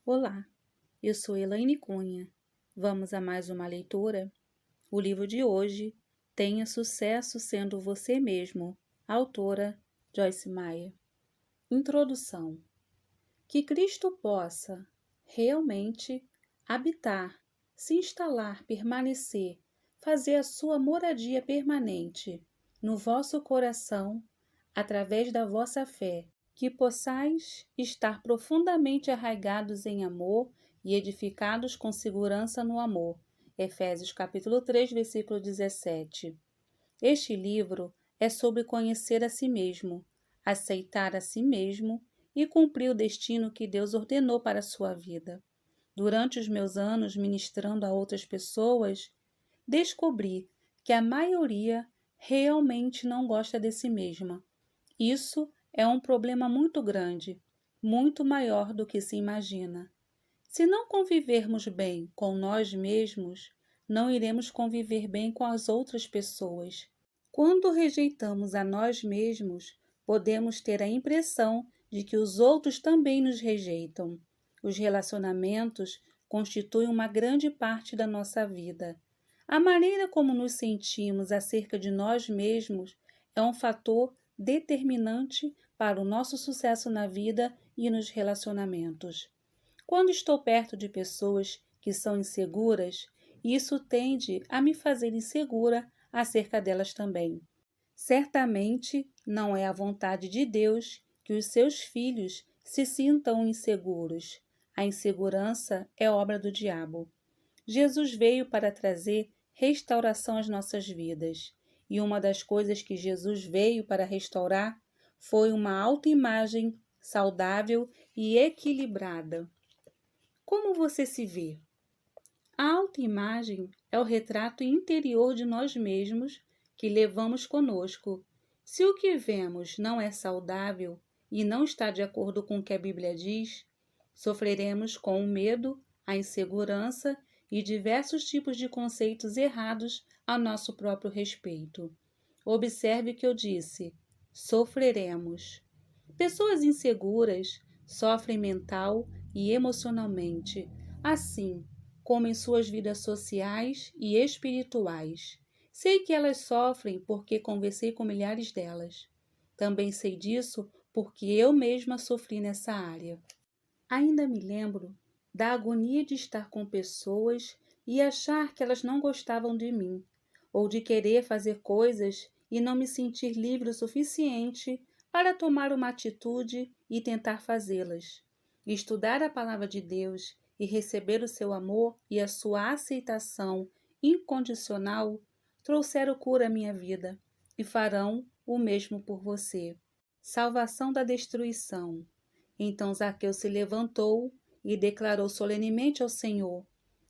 Olá, eu sou Elaine Cunha. Vamos a mais uma leitura? O livro de hoje, Tenha Sucesso Sendo Você Mesmo, autora Joyce Meyer. Introdução. Que Cristo possa realmente habitar, se instalar, permanecer, fazer a sua moradia permanente no vosso coração, através da vossa fé, que possais estar profundamente arraigados em amor e edificados com segurança no amor. Efésios capítulo 3, versículo 17. Este livro é sobre conhecer a si mesmo, aceitar a si mesmo e cumprir o destino que Deus ordenou para a sua vida. Durante os meus anos ministrando a outras pessoas, descobri que a maioria realmente não gosta de si mesma. Isso é um problema muito grande, muito maior do que se imagina. Se não convivermos bem com nós mesmos, não iremos conviver bem com as outras pessoas. Quando rejeitamos a nós mesmos, podemos ter a impressão de que os outros também nos rejeitam. Os relacionamentos constituem uma grande parte da nossa vida. A maneira como nos sentimos acerca de nós mesmos é um fator determinante para o nosso sucesso na vida e nos relacionamentos. Quando estou perto de pessoas que são inseguras, isso tende a me fazer insegura acerca delas também. Certamente não é a vontade de Deus que os seus filhos se sintam inseguros. A insegurança é obra do diabo. Jesus veio para trazer restauração às nossas vidas. E uma das coisas que Jesus veio para restaurar foi uma autoimagem saudável e equilibrada. Como você se vê? A autoimagem é o retrato interior de nós mesmos que levamos conosco. Se o que vemos não é saudável e não está de acordo com o que a Bíblia diz, sofreremos com o medo, a insegurança e diversos tipos de conceitos errados a nosso próprio respeito. Observe que eu disse: sofreremos. Pessoas inseguras sofrem mental e emocionalmente, assim como em suas vidas sociais e espirituais. Sei que elas sofrem porque conversei com milhares delas. Também sei disso porque eu mesma sofri nessa área. Ainda me lembro da agonia de estar com pessoas e achar que elas não gostavam de mim, ou de querer fazer coisas e não me sentir livre o suficiente para tomar uma atitude e tentar fazê-las. Estudar a palavra de Deus e receber o seu amor e a sua aceitação incondicional trouxeram cura à minha vida e farão o mesmo por você. Salvação da destruição. Então Zaqueu se levantou e declarou solenemente ao Senhor: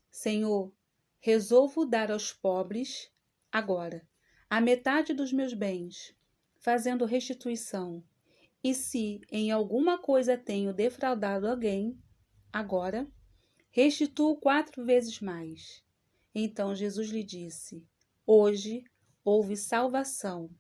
Senhor, resolvo dar aos pobres, agora, a metade dos meus bens, fazendo restituição. E se em alguma coisa tenho defraudado alguém, agora, restituo 4 vezes mais. Então Jesus lhe disse: Hoje houve salvação,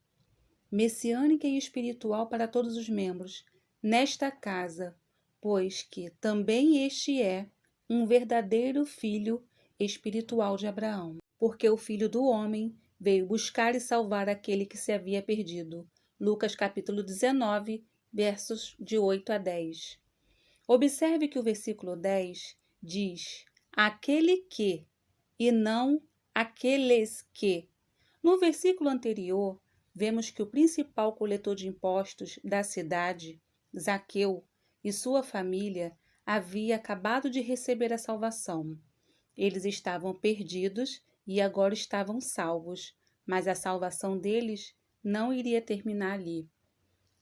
messiânica e espiritual para todos os membros, nesta casa, pois que também este é um verdadeiro filho espiritual de Abraão, porque o Filho do Homem veio buscar e salvar aquele que se havia perdido. Lucas capítulo 19, versos de 8 a 10. Observe que o versículo 10 diz aquele que e não aqueles que. No versículo anterior, vemos que o principal coletor de impostos da cidade, Zaqueu, e sua família havia acabado de receber a salvação. Eles estavam perdidos e agora estavam salvos, mas a salvação deles não iria terminar ali.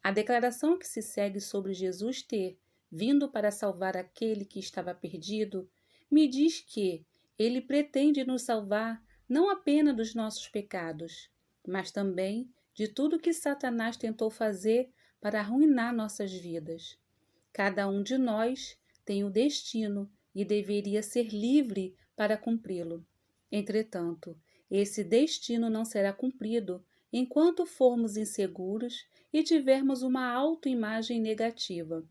A declaração que se segue sobre Jesus ter vindo para salvar aquele que estava perdido me diz que ele pretende nos salvar não apenas dos nossos pecados, mas também de tudo que Satanás tentou fazer para arruinar nossas vidas. Cada um de nós tem um destino e deveria ser livre para cumpri-lo. Entretanto, esse destino não será cumprido enquanto formos inseguros e tivermos uma autoimagem negativa.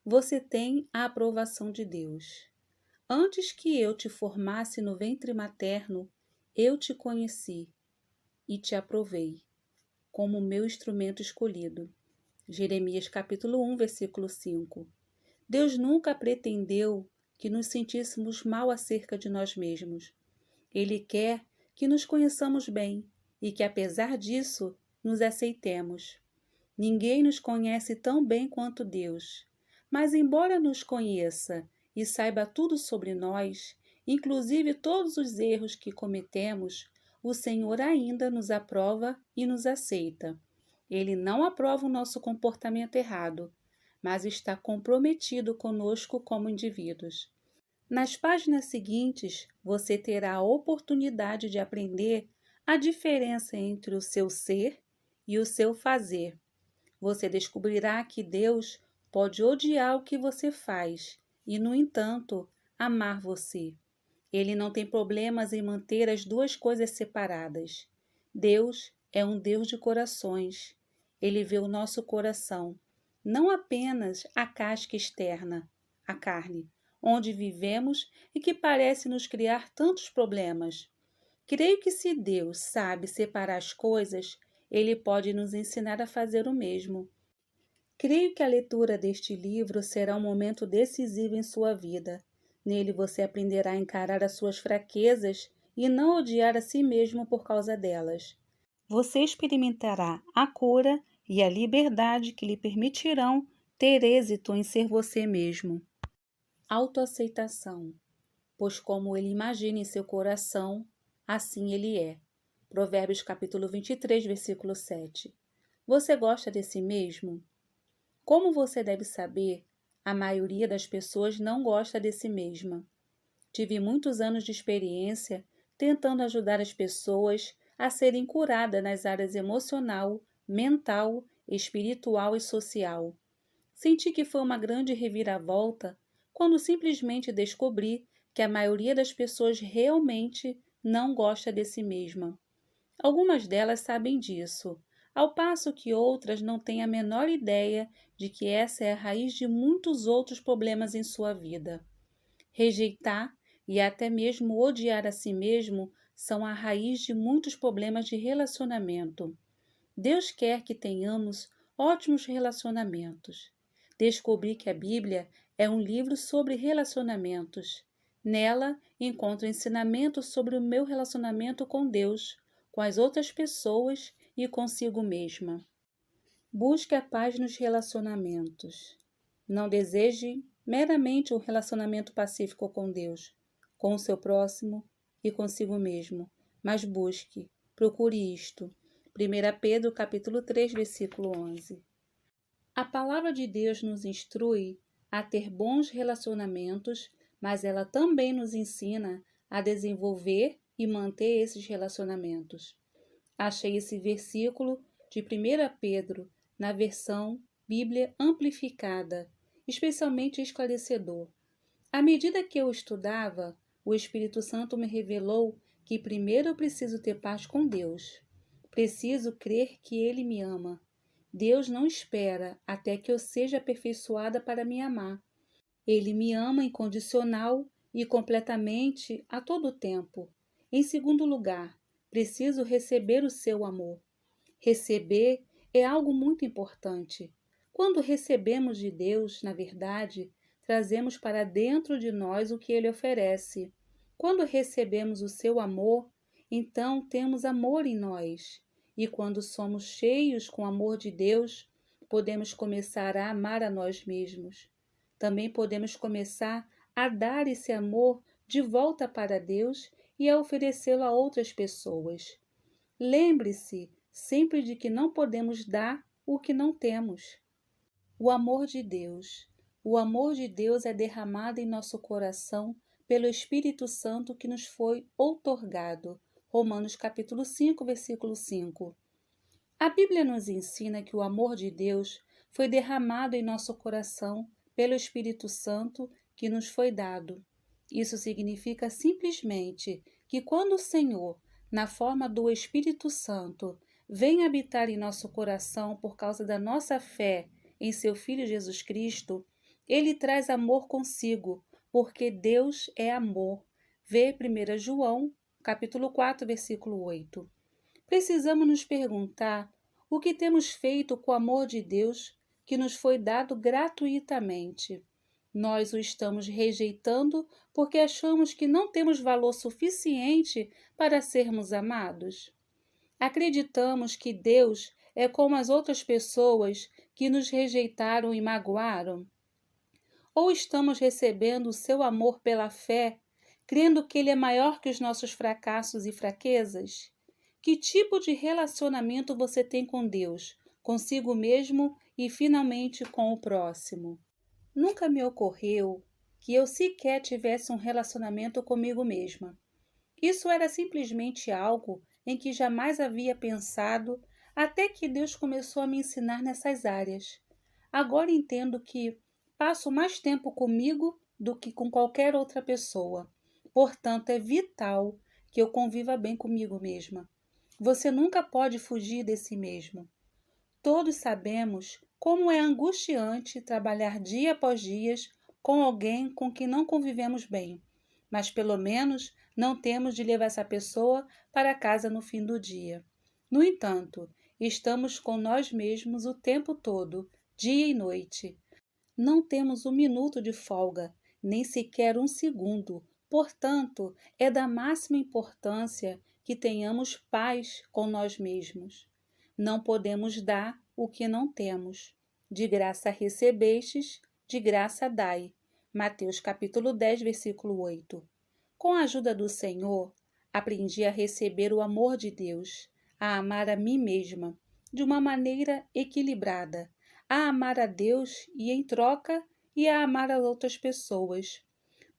você tem a aprovação de Deus. Antes que eu te formasse no ventre materno, eu te conheci e te aprovei como meu instrumento escolhido. Jeremias capítulo 1, versículo 5. Deus nunca pretendeu que nos sentíssemos mal acerca de nós mesmos. Ele quer que nos conheçamos bem e que, apesar disso, nos aceitemos. Ninguém nos conhece tão bem quanto Deus. Mas, embora nos conheça e saiba tudo sobre nós, inclusive todos os erros que cometemos, o Senhor ainda nos aprova e nos aceita. Ele não aprova o nosso comportamento errado, mas está comprometido conosco como indivíduos. Nas páginas seguintes, você terá a oportunidade de aprender a diferença entre o seu ser e o seu fazer. Você descobrirá que Deus pode odiar o que você faz e, no entanto, amar você. Ele não tem problemas em manter as duas coisas separadas. Deus é um Deus de corações. Ele vê o nosso coração, não apenas a casca externa, a carne, onde vivemos e que parece nos criar tantos problemas. Creio que se Deus sabe separar as coisas, Ele pode nos ensinar a fazer o mesmo. Creio que a leitura deste livro será um momento decisivo em sua vida. Nele você aprenderá a encarar as suas fraquezas e não odiar a si mesmo por causa delas. Você experimentará a cura e a liberdade que lhe permitirão ter êxito em ser você mesmo. Autoaceitação. Pois como ele imagina em seu coração, assim ele é. Provérbios capítulo 23, versículo 7. Você gosta de si mesmo? Como você deve saber, a maioria das pessoas não gosta de si mesma. Tive muitos anos de experiência tentando ajudar as pessoas a serem curadas nas áreas emocional, mental, espiritual e social. Senti que foi uma grande reviravolta quando simplesmente descobri que a maioria das pessoas realmente não gosta de si mesma. Algumas delas sabem disso, ao passo que outras não têm a menor ideia de que essa é a raiz de muitos outros problemas em sua vida. Rejeitar e até mesmo odiar a si mesmo são a raiz de muitos problemas de relacionamento. Deus quer que tenhamos ótimos relacionamentos. Descobri que a Bíblia é um livro sobre relacionamentos. Nela encontro ensinamentos sobre o meu relacionamento com Deus, com as outras pessoas e consigo mesma. Busque a paz nos relacionamentos. Não deseje meramente um relacionamento pacífico com Deus, com o seu próximo e consigo mesmo, mas procure isto. 1 Pedro capítulo 3, versículo 11. A palavra de Deus nos instrui a ter bons relacionamentos, mas ela também nos ensina a desenvolver e manter esses relacionamentos. Achei esse versículo de 1 Pedro na versão Bíblia Amplificada, especialmente esclarecedor. À medida que eu estudava, o Espírito Santo me revelou que primeiro eu preciso ter paz com Deus. Preciso crer que Ele me ama. Deus não espera até que eu seja aperfeiçoada para me amar. Ele me ama incondicional e completamente a todo tempo. Em segundo lugar, preciso receber o seu amor. Receber é algo muito importante. Quando recebemos de Deus, na verdade, trazemos para dentro de nós o que Ele oferece. Quando recebemos o seu amor, então temos amor em nós. E quando somos cheios com o amor de Deus, podemos começar a amar a nós mesmos. Também podemos começar a dar esse amor de volta para Deus e a oferecê-lo a outras pessoas. Lembre-se sempre de que não podemos dar o que não temos. O amor de Deus. O amor de Deus é derramado em nosso coração pelo Espírito Santo que nos foi outorgado. Romanos capítulo 5, versículo 5. A Bíblia nos ensina que o amor de Deus foi derramado em nosso coração pelo Espírito Santo que nos foi dado. Isso significa simplesmente que quando o Senhor, na forma do Espírito Santo, vem habitar em nosso coração por causa da nossa fé em seu Filho Jesus Cristo, Ele traz amor consigo, porque Deus é amor. Vê 1 João, capítulo 4, versículo 8. Precisamos nos perguntar o que temos feito com o amor de Deus que nos foi dado gratuitamente. Nós o estamos rejeitando porque achamos que não temos valor suficiente para sermos amados. Acreditamos que Deus é como as outras pessoas que nos rejeitaram e magoaram? Ou estamos recebendo o seu amor pela fé, crendo que ele é maior que os nossos fracassos e fraquezas? Que tipo de relacionamento você tem com Deus, consigo mesmo e finalmente com o próximo? Nunca me ocorreu que eu sequer tivesse um relacionamento comigo mesma. Isso era simplesmente algo em que jamais havia pensado, até que Deus começou a me ensinar nessas áreas. Agora entendo que passo mais tempo comigo do que com qualquer outra pessoa. Portanto, é vital que eu conviva bem comigo mesma. Você nunca pode fugir de si mesmo. Todos sabemos como é angustiante trabalhar dia após dia com alguém com quem não convivemos bem, mas pelo menos não temos de levar essa pessoa para casa no fim do dia. No entanto, estamos com nós mesmos o tempo todo, dia e noite. Não temos um minuto de folga, nem sequer um segundo. Portanto, é da máxima importância que tenhamos paz com nós mesmos. Não podemos dar o que não temos. De graça recebestes, de graça dai. Mateus capítulo 10, versículo 8. Com a ajuda do Senhor, aprendi a receber o amor de Deus, a amar a mim mesma, de uma maneira equilibrada, a amar a Deus e, em troca, e a amar as outras pessoas.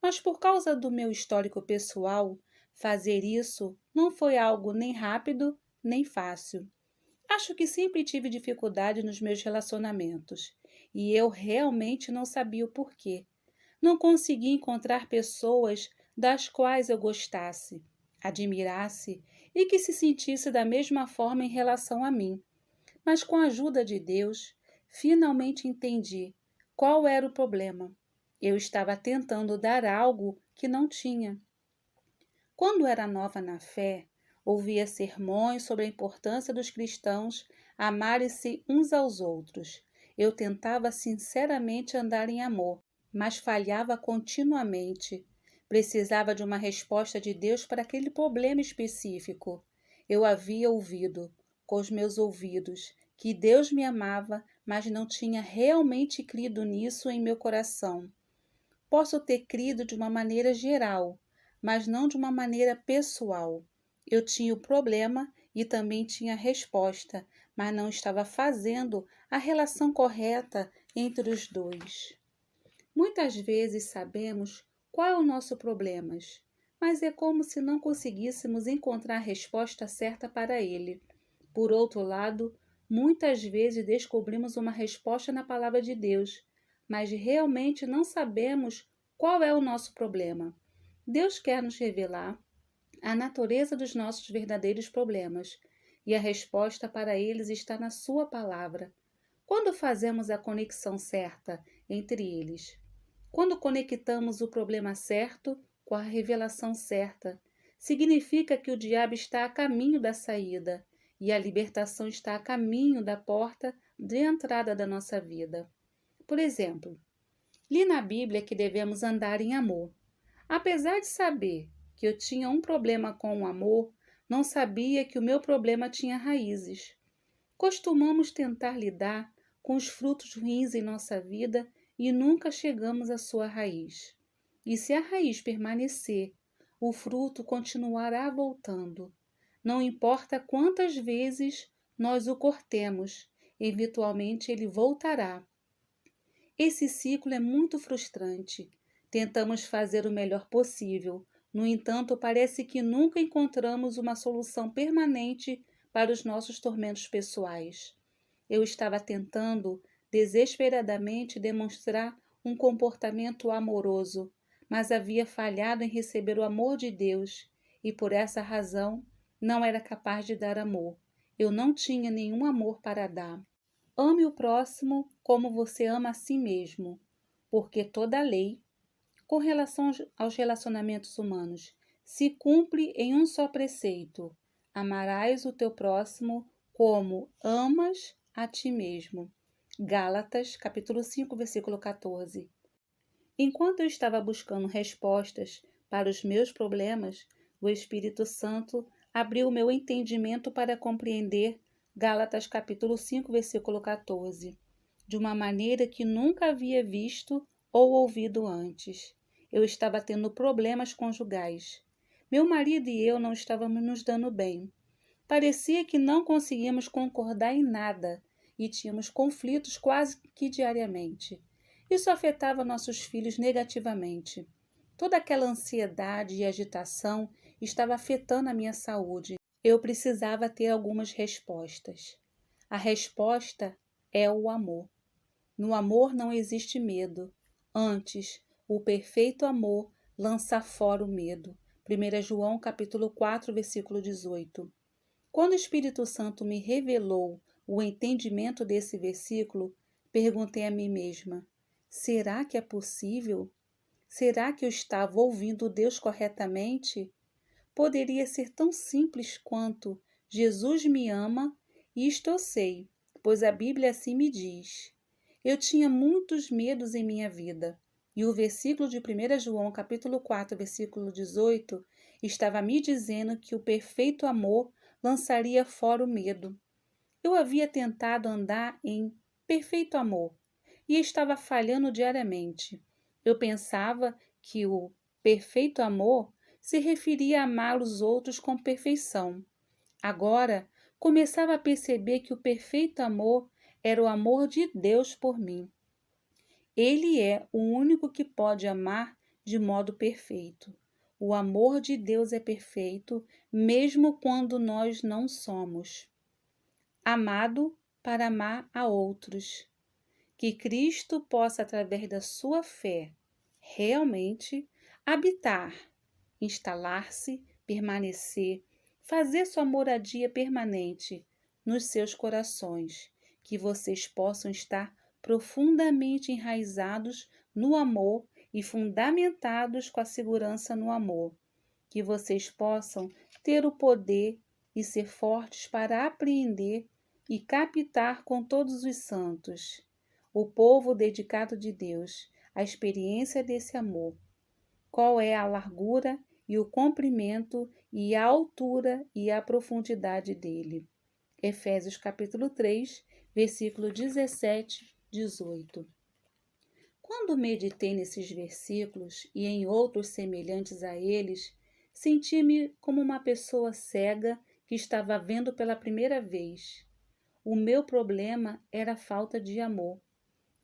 Mas por causa do meu histórico pessoal, fazer isso não foi algo nem rápido, nem fácil. Acho que sempre tive dificuldade nos meus relacionamentos, e eu realmente não sabia o porquê. Não conseguia encontrar pessoas das quais eu gostasse, admirasse e que se sentisse da mesma forma em relação a mim. Mas com a ajuda de Deus, finalmente entendi qual era o problema. Eu estava tentando dar algo que não tinha. Quando era nova na fé, ouvia sermões sobre a importância dos cristãos amarem-se uns aos outros. Eu tentava sinceramente andar em amor, mas falhava continuamente. Precisava de uma resposta de Deus para aquele problema específico. Eu havia ouvido, com os meus ouvidos, que Deus me amava, mas não tinha realmente crido nisso em meu coração. Posso ter crido de uma maneira geral, mas não de uma maneira pessoal. Eu tinha o problema e também tinha a resposta, mas não estava fazendo a relação correta entre os dois. Muitas vezes sabemos qual é o nosso problema, mas é como se não conseguíssemos encontrar a resposta certa para ele. Por outro lado, muitas vezes descobrimos uma resposta na palavra de Deus, mas realmente não sabemos qual é o nosso problema. Deus quer nos revelar a natureza dos nossos verdadeiros problemas, e a resposta para eles está na sua palavra. Quando fazemos a conexão certa entre eles? Quando conectamos o problema certo com a revelação certa, significa que o diabo está a caminho da saída e a libertação está a caminho da porta de entrada da nossa vida. Por exemplo, li na Bíblia que devemos andar em amor. Apesar de saber que eu tinha um problema com o amor, não sabia que o meu problema tinha raízes. Costumamos tentar lidar com os frutos ruins em nossa vida e nunca chegamos à sua raiz. E se a raiz permanecer, o fruto continuará voltando. Não importa quantas vezes nós o cortemos, eventualmente ele voltará. Esse ciclo é muito frustrante. Tentamos fazer o melhor possível, no entanto, parece que nunca encontramos uma solução permanente para os nossos tormentos pessoais. Eu estava tentando desesperadamente demonstrar um comportamento amoroso, mas havia falhado em receber o amor de Deus e, por essa razão, não era capaz de dar amor. Eu não tinha nenhum amor para dar. Ame o próximo como você ama a si mesmo. porque toda a lei, com relação aos relacionamentos humanos, se cumpre em um só preceito: amarás o teu próximo como amas a ti mesmo. Gálatas, capítulo 5, versículo 14. Enquanto eu estava buscando respostas para os meus problemas, o Espírito Santo abriu o meu entendimento para compreender Gálatas capítulo 5, versículo 14, de uma maneira que nunca havia visto ou ouvido antes. Eu estava tendo problemas conjugais. Meu marido e eu não estávamos nos dando bem. Parecia que não conseguíamos concordar em nada e tínhamos conflitos quase que diariamente. Isso afetava nossos filhos negativamente. Toda aquela ansiedade e agitação estava afetando a minha saúde. Eu precisava ter algumas respostas. A resposta é o amor. No amor não existe medo. Antes, o perfeito amor lança fora o medo. 1 João capítulo 4, versículo 18. Quando o Espírito Santo me revelou o entendimento desse versículo, perguntei a mim mesma: será que é possível? Será que eu estava ouvindo Deus corretamente? Poderia ser tão simples quanto: Jesus me ama, e isto eu sei, pois a Bíblia assim me diz. Eu tinha muitos medos em minha vida, e o versículo de 1 João, capítulo 4, versículo 18, estava me dizendo que o perfeito amor lançaria fora o medo. Eu havia tentado andar em perfeito amor e estava falhando diariamente. Eu pensava que o perfeito amor se referia a amar os outros com perfeição. Agora, começava a perceber que o perfeito amor era o amor de Deus por mim. Ele é o único que pode amar de modo perfeito. O amor de Deus é perfeito, mesmo quando nós não somos. Amado para amar a outros. Que Cristo possa, através da sua fé, realmente habitar, instalar-se, permanecer, fazer sua moradia permanente nos seus corações, que vocês possam estar profundamente enraizados no amor e fundamentados com a segurança no amor, que vocês possam ter o poder e ser fortes para apreender e captar com todos os santos, o povo dedicado de Deus, a experiência desse amor. Qual é a largura e o comprimento e a altura e a profundidade dele. Efésios capítulo 3, versículo 17, 18. Quando meditei nesses versículos e em outros semelhantes a eles, senti-me como uma pessoa cega que estava vendo pela primeira vez. O meu problema era a falta de amor.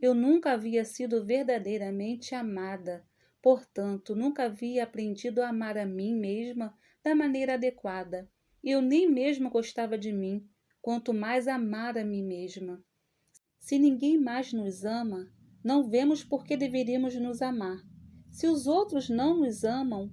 Eu nunca havia sido verdadeiramente amada, portanto, nunca havia aprendido a amar a mim mesma da maneira adequada. Eu nem mesmo gostava de mim, quanto mais amar a mim mesma. Se ninguém mais nos ama, não vemos por que deveríamos nos amar. Se os outros não nos amam,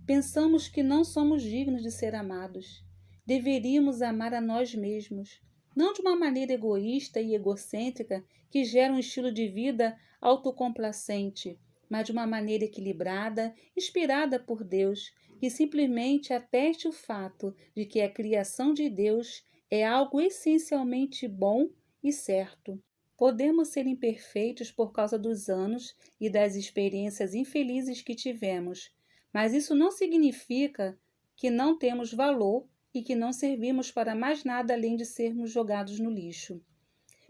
pensamos que não somos dignos de ser amados. Deveríamos amar a nós mesmos, não de uma maneira egoísta e egocêntrica que gera um estilo de vida autocomplacente, mas de uma maneira equilibrada, inspirada por Deus, que simplesmente ateste o fato de que a criação de Deus é algo essencialmente bom e certo. Podemos ser imperfeitos por causa dos anos e das experiências infelizes que tivemos, mas isso não significa que não temos valor e que não servimos para mais nada além de sermos jogados no lixo.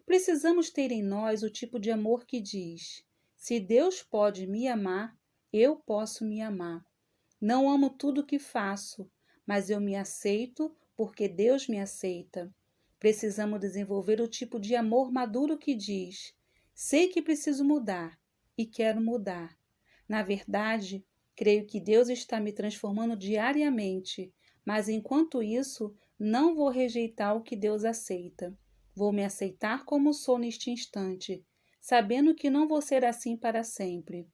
Precisamos ter em nós o tipo de amor que diz: se Deus pode me amar, eu posso me amar. Não amo tudo o que faço, mas eu me aceito porque Deus me aceita. Precisamos desenvolver o tipo de amor maduro que diz: sei que preciso mudar e quero mudar. Na verdade, creio que Deus está me transformando diariamente, mas enquanto isso, não vou rejeitar o que Deus aceita. Vou me aceitar como sou neste instante, sabendo que não vou ser assim para sempre.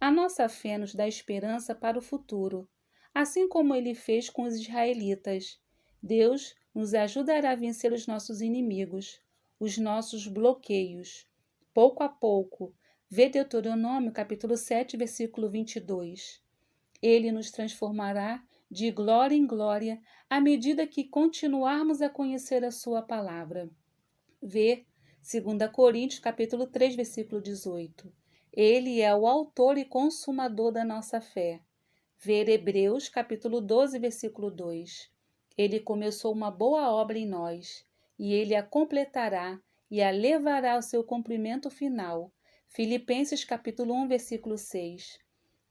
A nossa fé nos dá esperança para o futuro, assim como ele fez com os israelitas. Deus nos ajudará a vencer os nossos inimigos, os nossos bloqueios. Pouco a pouco, Vê Deuteronômio capítulo 7, versículo 22. Ele nos transformará de glória em glória à medida que continuarmos a conhecer a sua palavra. Vê 2 Coríntios capítulo 3, versículo 18. Ele é o autor e consumador da nossa fé. Ver Hebreus capítulo 12, versículo 2. Ele começou uma boa obra em nós, e ele a completará e a levará ao seu cumprimento final. Filipenses capítulo 1, versículo 6.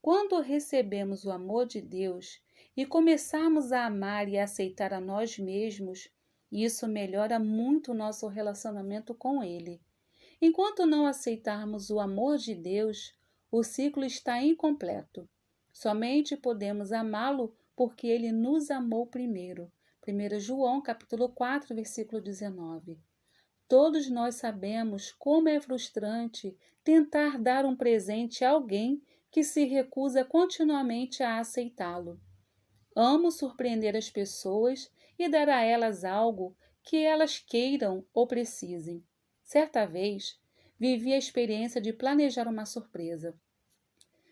Quando recebemos o amor de Deus e começarmos a amar e a aceitar a nós mesmos, isso melhora muito o nosso relacionamento com Ele. Enquanto não aceitarmos o amor de Deus, o ciclo está incompleto. Somente podemos amá-lo porque Ele nos amou primeiro. 1 João capítulo 4, versículo 19. Todos nós sabemos como é frustrante tentar dar um presente a alguém que se recusa continuamente a aceitá-lo. Amo surpreender as pessoas e dar a elas algo que elas queiram ou precisem. Certa vez, vivi a experiência de planejar uma surpresa.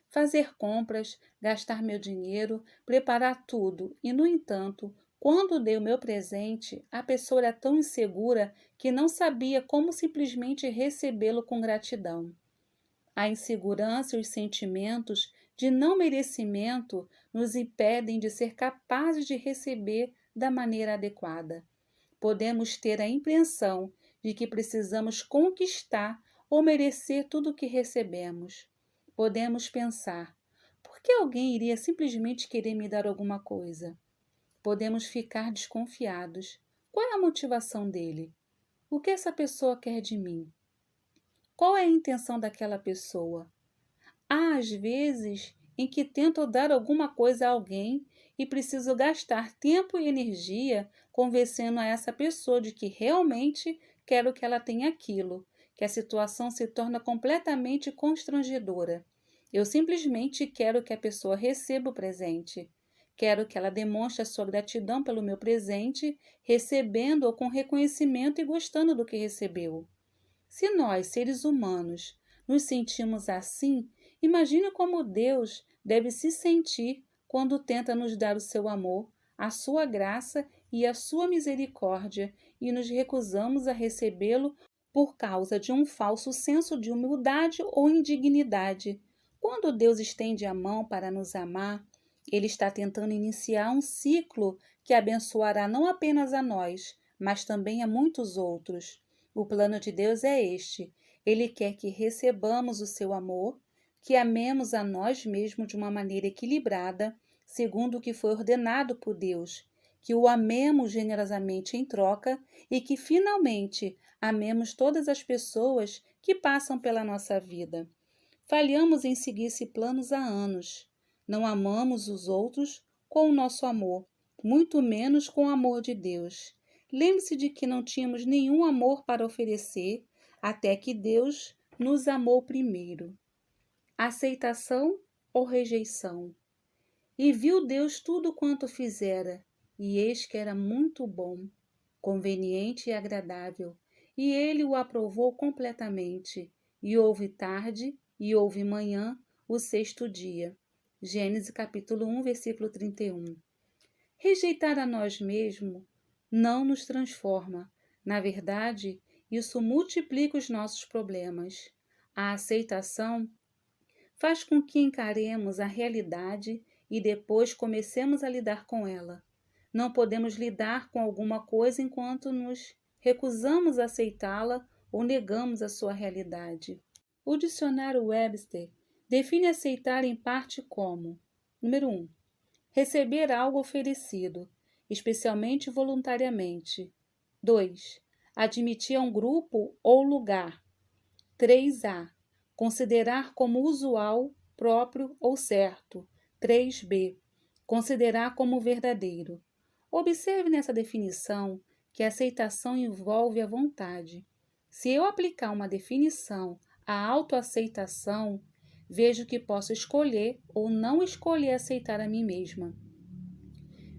Fazer compras, gastar meu dinheiro, preparar tudo e, no entanto, quando dei o meu presente, a pessoa era tão insegura que não sabia como simplesmente recebê-lo com gratidão. A insegurança e os sentimentos de não merecimento nos impedem de ser capazes de receber da maneira adequada. Podemos ter a impressão de que precisamos conquistar ou merecer tudo o que recebemos. Podemos pensar: por que alguém iria simplesmente querer me dar alguma coisa? Podemos ficar desconfiados. Qual é a motivação dele? O que essa pessoa quer de mim? Qual é a intenção daquela pessoa? Há às vezes em que tento dar alguma coisa a alguém e preciso gastar tempo e energia convencendo a essa pessoa de que realmente quero que ela tenha aquilo, que a situação se torna completamente constrangedora. Eu simplesmente quero que a pessoa receba o presente. Quero que ela demonstre a sua gratidão pelo meu presente, recebendo-o com reconhecimento e gostando do que recebeu. Se nós, seres humanos, nos sentimos assim, imagine como Deus deve se sentir quando tenta nos dar o seu amor, a sua graça e a sua misericórdia e nos recusamos a recebê-lo por causa de um falso senso de humildade ou indignidade. Quando Deus estende a mão para nos amar, Ele está tentando iniciar um ciclo que abençoará não apenas a nós, mas também a muitos outros. O plano de Deus é este. Ele quer que recebamos o seu amor, que amemos a nós mesmos de uma maneira equilibrada, segundo o que foi ordenado por Deus, que o amemos generosamente em troca e que finalmente amemos todas as pessoas que passam pela nossa vida. Falhamos em seguir esse plano há anos. Não amamos os outros com o nosso amor, muito menos com o amor de Deus. Lembre-se de que não tínhamos nenhum amor para oferecer, até que Deus nos amou primeiro. Aceitação ou rejeição? E viu Deus tudo quanto fizera, e eis que era muito bom, conveniente e agradável, e ele o aprovou completamente. E houve tarde, e houve manhã, o sexto dia. Gênesis capítulo 1, versículo 31. Rejeitar a nós mesmos não nos transforma. Na verdade, isso multiplica os nossos problemas. A aceitação faz com que encaremos a realidade e depois comecemos a lidar com ela. Não podemos lidar com alguma coisa enquanto nos recusamos a aceitá-la ou negamos a sua realidade. O dicionário Webster define aceitar em parte como: número 1. Receber algo oferecido, especialmente voluntariamente. 2. Admitir a um grupo ou lugar. 3A. Considerar como usual, próprio ou certo. 3B. Considerar como verdadeiro. Observe nessa definição que a aceitação envolve a vontade. Se eu aplicar uma definição à autoaceitação, vejo que posso escolher ou não escolher aceitar a mim mesma.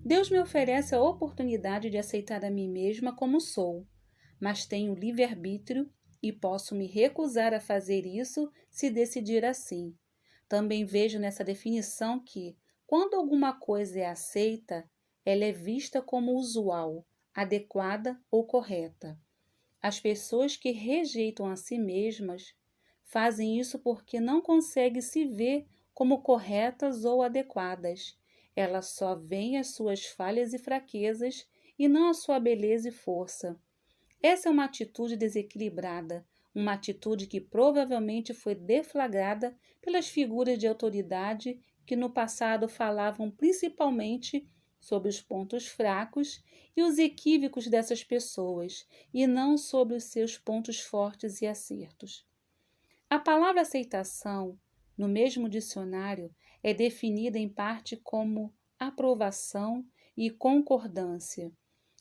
Deus me oferece a oportunidade de aceitar a mim mesma como sou, mas tenho livre-arbítrio e posso me recusar a fazer isso se decidir assim. Também vejo nessa definição que, quando alguma coisa é aceita, ela é vista como usual, adequada ou correta. As pessoas que rejeitam a si mesmas fazem isso porque não conseguem se ver como corretas ou adequadas. Elas só veem as suas falhas e fraquezas e não a sua beleza e força. Essa é uma atitude desequilibrada, uma atitude que provavelmente foi deflagrada pelas figuras de autoridade que no passado falavam principalmente sobre os pontos fracos e os equívocos dessas pessoas, e não sobre os seus pontos fortes e acertos. A palavra aceitação, no mesmo dicionário, é definida em parte como aprovação e concordância.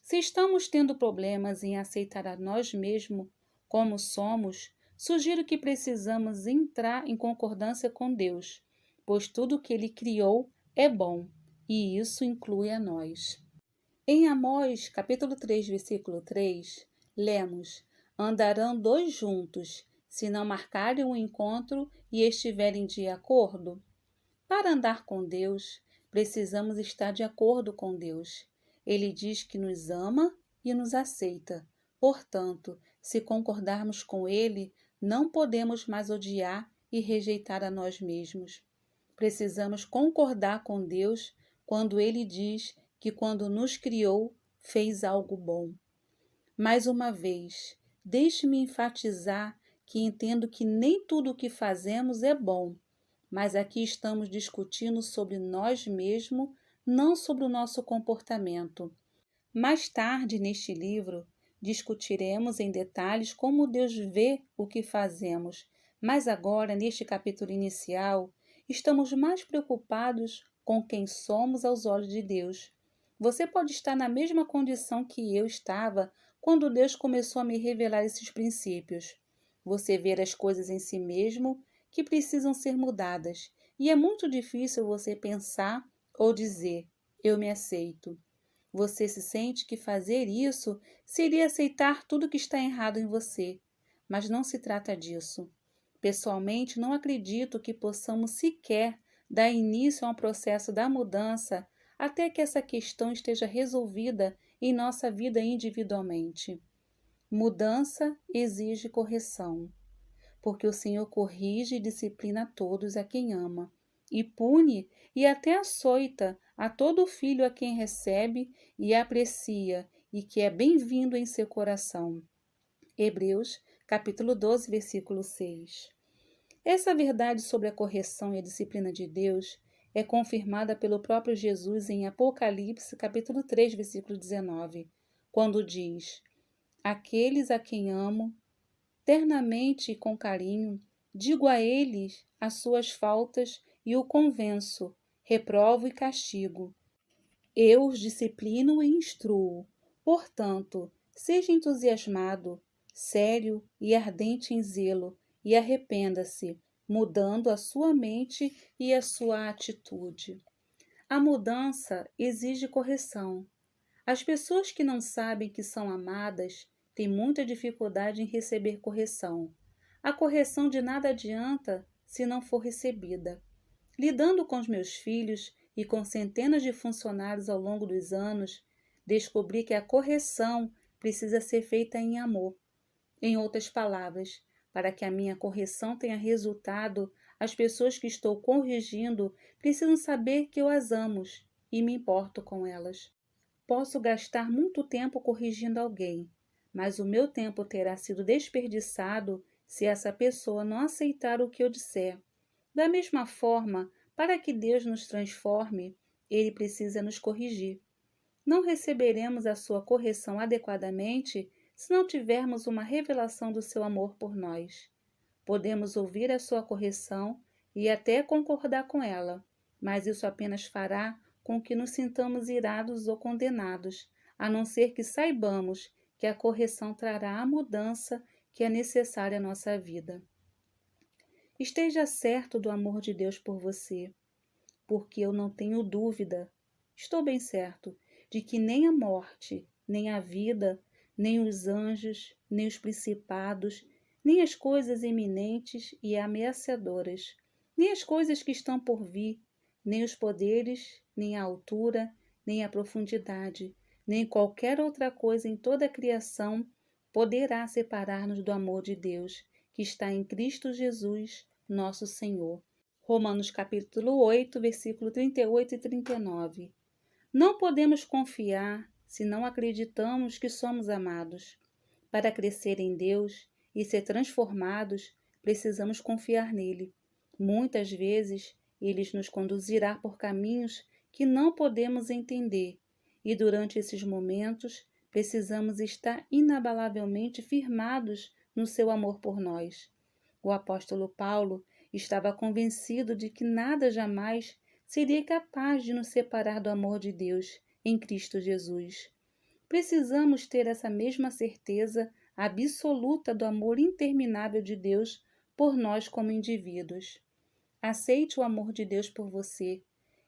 Se estamos tendo problemas em aceitar a nós mesmos como somos, sugiro que precisamos entrar em concordância com Deus, pois tudo que Ele criou é bom, e isso inclui a nós. Em Amós, capítulo 3, versículo 3, lemos: Andarão dois juntos, se não marcarem um encontro e estiverem de acordo? Para andar com Deus, precisamos estar de acordo com Deus. Ele diz que nos ama e nos aceita. Portanto, se concordarmos com Ele, não podemos mais odiar e rejeitar a nós mesmos. Precisamos concordar com Deus quando Ele diz que, quando nos criou, fez algo bom. Mais uma vez, deixe-me enfatizar que entendo que nem tudo o que fazemos é bom, mas aqui estamos discutindo sobre nós mesmos, não sobre o nosso comportamento. Mais tarde, neste livro, discutiremos em detalhes como Deus vê o que fazemos, mas agora, neste capítulo inicial, estamos mais preocupados com quem somos aos olhos de Deus. Você pode estar na mesma condição que eu estava quando Deus começou a me revelar esses princípios. Você vê as coisas em si mesmo que precisam ser mudadas, e é muito difícil você pensar ou dizer, eu me aceito. Você se sente que fazer isso seria aceitar tudo que está errado em você, mas não se trata disso. Pessoalmente, não acredito que possamos sequer dar início a um processo da mudança até que essa questão esteja resolvida em nossa vida individualmente. Mudança exige correção, porque o Senhor corrige e disciplina a todos a quem ama, e pune e até açoita a todo filho a quem recebe e aprecia e que é bem-vindo em seu coração. Hebreus, capítulo 12, versículo 6. Essa verdade sobre a correção e a disciplina de Deus é confirmada pelo próprio Jesus em Apocalipse, capítulo 3, versículo 19, quando diz: Aqueles a quem amo, ternamente e com carinho, digo a eles as suas faltas e o convenço, reprovo e castigo. Eu os disciplino e instruo. Portanto, seja entusiasmado, sério e ardente em zelo, e arrependa-se, mudando a sua mente e a sua atitude. A mudança exige correção. As pessoas que não sabem que são amadas têm muita dificuldade em receber correção. A correção de nada adianta se não for recebida. Lidando com os meus filhos e com centenas de funcionários ao longo dos anos, descobri que a correção precisa ser feita em amor. Em outras palavras, para que a minha correção tenha resultado, as pessoas que estou corrigindo precisam saber que eu as amo e me importo com elas. Posso gastar muito tempo corrigindo alguém, mas o meu tempo terá sido desperdiçado se essa pessoa não aceitar o que eu disser. Da mesma forma, para que Deus nos transforme, Ele precisa nos corrigir. Não receberemos a sua correção adequadamente se não tivermos uma revelação do seu amor por nós. Podemos ouvir a sua correção e até concordar com ela, mas isso apenas fará com que nos sintamos irados ou condenados, a não ser que saibamos que a correção trará a mudança que é necessária à nossa vida. Esteja certo do amor de Deus por você, porque eu não tenho dúvida, estou bem certo, de que nem a morte, nem a vida, nem os anjos, nem os principados, nem as coisas eminentes e ameaçadoras, nem as coisas que estão por vir, nem os poderes, nem a altura, nem a profundidade, nem qualquer outra coisa em toda a criação poderá separar-nos do amor de Deus, que está em Cristo Jesus, nosso Senhor. Romanos capítulo 8, versículo 38 e 39. Não podemos confiar se não acreditamos que somos amados. Para crescer em Deus e ser transformados, precisamos confiar nele. Muitas vezes, ele nos conduzirá por caminhos que não podemos entender, e durante esses momentos, precisamos estar inabalavelmente firmados no seu amor por nós. O apóstolo Paulo estava convencido de que nada jamais seria capaz de nos separar do amor de Deus em Cristo Jesus. Precisamos ter essa mesma certeza absoluta do amor interminável de Deus por nós como indivíduos. Aceite o amor de Deus por você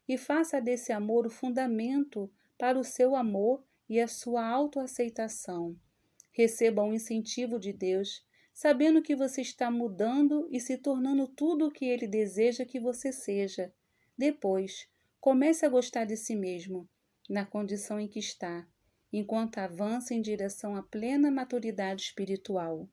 e faça desse amor o fundamento para o seu amor e a sua autoaceitação. Receba o incentivo de Deus, sabendo que você está mudando e se tornando tudo o que Ele deseja que você seja. Depois, comece a gostar de si mesmo, na condição em que está, enquanto avança em direção à plena maturidade espiritual.